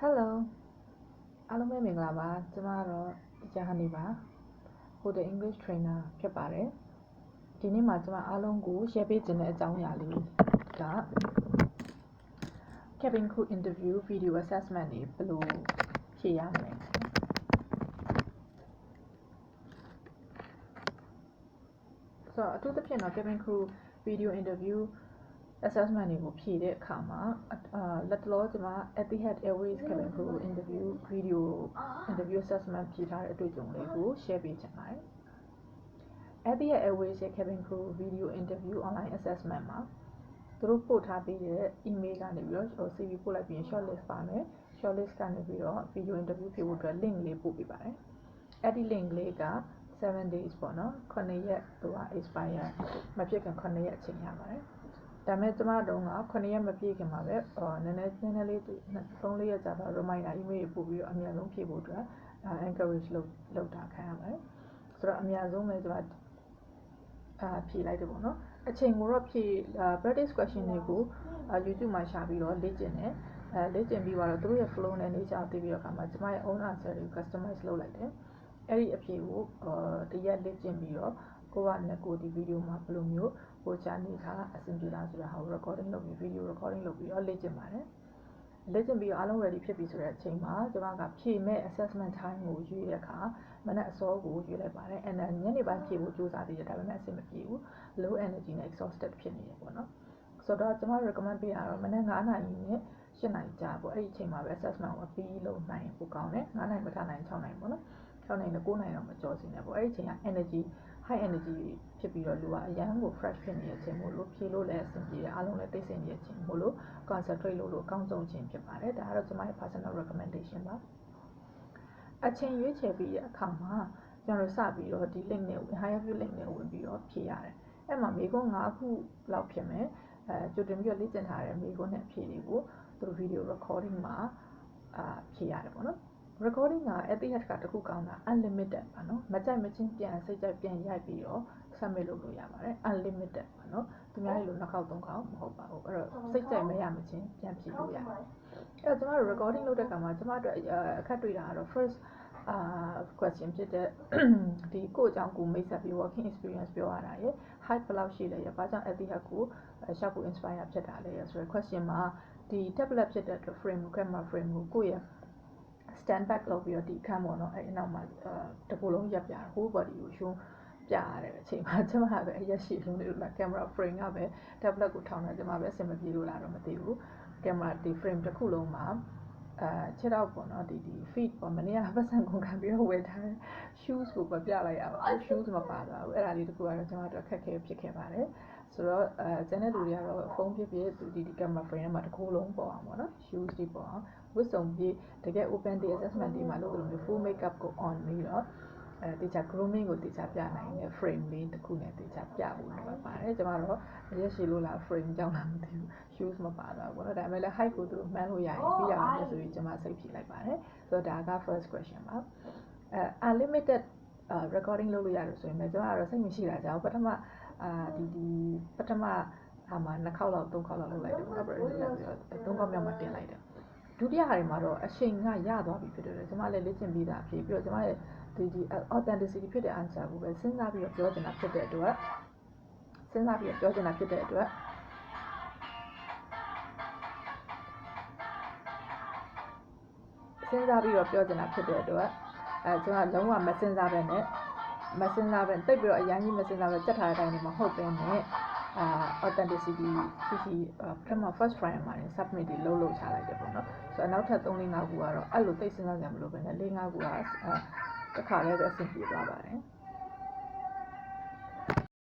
Hello အားလုံးပဲမင်္ဂလာပါကျွန်မကတော့ Teacher Honey ပါ Hotel English Trainer ဖြစ်ပါတယ်ဒီနေ့မှာကျွန်မအားလုံးကို share ပေးခြင်းတဲ့အကြောင်းအရာလေးက Cabin Crew Interview Video Assessment တွေဘယ်လိုဖြေရမလဲဆိုတော့အထူးသဖြင့်တော့ Cabin Crew Video Interview assessment တွေကိုဖြေတဲ့အခါမှာလက်တလောကျွန်မ Etihad Airways Cabin Crew Interview Video Interview Assessment ဖြေထားတဲ့အတွေ့အကြုံလေးကို share ပေးချင်ပါတယ် Etihad Airways ရဲ့ Cabin Crew Video Interview Online Assessment မှာသူတို့ပို့ထားပေးတဲ့ email ကနေပြီးတော့ CV ပို့လိုက်ပြီး shortlist ပါမယ် shortlist ကနေပြီးတော့ video interview ဖြေဖို့အတွက် link လေးပို့ပေးပါတယ်အဲ့ဒီ link လေးက7 days ပေါ့နော်9ရက်သူက expire မဖြစ်ခင်9ရက်အချိန်ရပါတယ်ဒါမဲ့ကျမတို့က9ရက်မပြည့်ခင်မှာပဲနည်းနည်းလေး3-4ရက်ကြာတော့ reminder email ပို့ပြီးတော့အများဆုံးဖြည့်ဖို့အတွက် encourage လုပ်တာခံရပါတယ်ဆိုတော့အများဆုံးပဲကျမဖြည့်လိုက်တယ်ပေါ့နော်အချိန်ကိုတော့ဖြည့် practice question တွေကို YouTube မှာရှာပြီးတော့လေ့ကျင့်တယ်လေ့ကျင့်ပြီးတော့သူတို့ရဲ့ flow နဲ့ nature သိပြီးတော့အခါမှာကျမရဲ့ own answer တွေကို customize လုပ်လိုက်တယ်အဲ့ဒီအဖြေကိုတရက်လေ့ကျင့်ပြီးတော့ကိုကလည်းကိုဒီဗီဒီယိုမှာဘယ်လိုမျိုးပို့ချနေတာအဆင်ပြေလားဆိုတာဟာ recording လုပ်ပြီး video recording လုပ်ပြီးတော့လေ့ကျင့်ပါတယ်လေ့ကျင့်ပြီးတော့အားလုံး ready ဖြစ်ပြီဆိုတဲ့အချိန်မှာကျွန်မကဖြည့်မဲ့ assessment time ကိုရွေးတဲ့အခါမနက်အစောကိုရွေးလိုက်ပါတယ်and then ညနေပိုင်းဖြည့်ဖို့ကြိုးစားသေးတယ်ဒါပေမဲ့အဆင်မပြေဘူး low energy နဲ့ exhausted ဖြစ်နေတယ်ပေါ့နော်ဆိုတော့ကျွန်မ recommend ပေးရတော့မနက်9 နာရီနဲ့8 နာရီကြာပေါ့အဲ့ဒီအချိန်မှာပဲ assessment ကိုပြီးလုပ်နိုင်ပိုကောင်းတယ်9 နာရီမထနိုင်6 နာရီပေါ့နော်6 နိုင်နဲ့9 နိုင်တော့မကြော်စင်နဲ့ပေါ့အဲ့ဒီအချိန်က energy high energy ဖြစ်ပြီးတော့လူကအရန်ကို fresh ဖြစ်နေတဲ့အချိန်မို့လို့ဖြေလို့လည်းအဆင်ပြေတယ်အားလုံးလည်းသိစိတ်နေတဲ့အချိန်မို့လို့ concentrate လုပ်လို့အကောင်းဆုံးအချိန်ဖြစ်ပါတယ်ဒါကတော့ကျွန်မရဲ့ personal recommendation ပါအချိန်ရွေးချယ်ပြီးတဲ့အခါမှာကျွန်တော်စပြီးတော့ဒီ link နဲ့ higher view link နဲ့ဝင်ပြီးတော့ဖြေရတယ်အဲ့မှာမေခွန်း5ခုလောက်ဖြစ်မယ်ကြိုတင်ပြီးတော့လေ့ကျင့်ထားတဲ့မေခွန်းနဲ့ဖြေတွေကိုသူတို့ video recording မှာဖြေရတယ်ပေါ့နော် recording က Etihad ကတခုကောင်းတာ unlimited ပါနော်မကြိုက်မချင်းပြန်စိတ်ကြိုက်ပြန်ရိုက်ပြီးတော့ submit လုပ်လို့ရပါတယ် unlimited ပါနော်သူများလို2ခေါက်3ခေါက်မဟုတ်ပါဘူးအဲ့တော့စိတ်ကြိုက်မရမချင်းပြန်ဖြေလို့ရတယ်အဲ့တော့ကျွန်တော်တို့ recording လုပ်တဲ့အခါမှာကျွန်မတို့အခက်တွေ့တာကတော့ first question ဖြစ်တဲ့ဒီကိုအကြောင်းကိုမိတ်ဆက်ပြီး working experience ပြောရတာရယ် height ဘယ်လောက်ရှိလဲရယ်ဘာကြောင့် Etihad ကိုရှောက်ဖို့ inspire ဖြစ်တာလဲဆိုတဲ့ question မှာဒီ tablet ဖြစ်တဲ့အတွက် frame camera frame ကိုကိုယ့်ရဲ့ stand back လုပ်ပြီးတော့ဒီအခန်းပေါ့နော်အဲ့အနောက်မှာတကူလုံးရပ်ပြ whole body ကို show ပြရတဲ့အချိန်မှာကျွန်မကပဲအရက်ရှိလုံးလေးလို့လား camera frame ကပဲ tablet ကိုထောင်နေကျွန်မပဲအဆင်မပြေလို့လားတော့မသိဘူး camera ဒီ frame တစ်ခုလုံးမှာခြေထောက်ပေါ့နော်ဒီ feet ပေါ့မနေ့ကပတ်စံကုန်ခံပြီးတော့ဝယ်ထားတဲ့ shoes ကိုပြလိုက်ရပါဘူး shoes မပါသွားဘူးအဲ့ဒါလေးတခုကတော့ကျွန်မတို့အခက်ခဲဖြစ်ခဲ့ပါတယ်ဆိုတော့ကျန်တဲ့လူတွေကတော့ဖုန်းဖြစ်ဖြစ်ဒီ camera frame ထဲမှာတစ်ခုလုံးပေါ်အောင်ပေါ့နော် shoes တွေပေါ်အောင်ဝတ်စုံပြီးတကယ် open day assessment တွေမှာလို့ဆိုလို့ full makeup ကို on ပြီးတော့တေချာ grooming ကိုတေချာပြနိုင်တဲ့ frame လေးတစ်ခုနဲ့တေချာပြဖို့လိုပါတယ်ကျွန်တော်တို့ရက်ရှိလို့လား frame ကြောင့်လားမသိဘူး shoes မပါတော့ဘူးเนาะဒါပေမဲ့လည်း height ကိုသူတို့မှန်းလို့ရရင်ပြီးရအောင်လဲဆိုပြီးကျွန်မစိတ်ဖြေလိုက်ပါတယ်ဆိုတော့ဒါက first question ပါunlimited recording လုပ်လို့ရတယ်ဆိုရင်လည်းကျွန်တော်ကတော့စိတ်မရှိတာကြောင့်ပထမပထမမှာ2ခေါက်လောက်3ခေါက်လောက်လုပ်လိုက်တယ်ပေါ့နော်3ခေါက်မြောက်မှတင်လိုက်တယ်ဒုတိယဟာတွေမှာတော့အချိန်ကရသွားပြီဖြစ်တယ်ကျွန်မလည်းလေ့ကျင့်ပြီးသားဖြစ်ပြီးတော့ကျွန်မရဲ့ဒီ authenticity ဖြစ်တဲ့ answer ကိုပဲစဉ်းစားပြီးတော့ပြောချင်တာဖြစ်တဲ့အတွက်စဉ်းစားပြီးတော့ပြောချင်တာဖြစ်တဲ့အတွက်စဉ်းစားပြီးတော့ပြောချင်တာဖြစ်တဲ့အတွက်ကျွန်တော်လုံးဝမစဉ်းစားပဲနဲ့တိတ်ပြီးတော့အရင်ကြီးမစဉ်းစားပဲစက်ထားတဲ့အတိုင်းတွေမဟုတ်ပဲနဲ့authenticity ပထမ first try မှာ submit တွေလုပ်ချလိုက်တယ်ပေါ့နော်ဆိုတော့နောက်ထပ်3-4ခုကတော့အဲ့လိုသိစဉ်းစားကြမလို့ပဲနဲ့4-5ခုကတစ်ခါလည်းပဲအဆင်ပြေသွားပါတယ်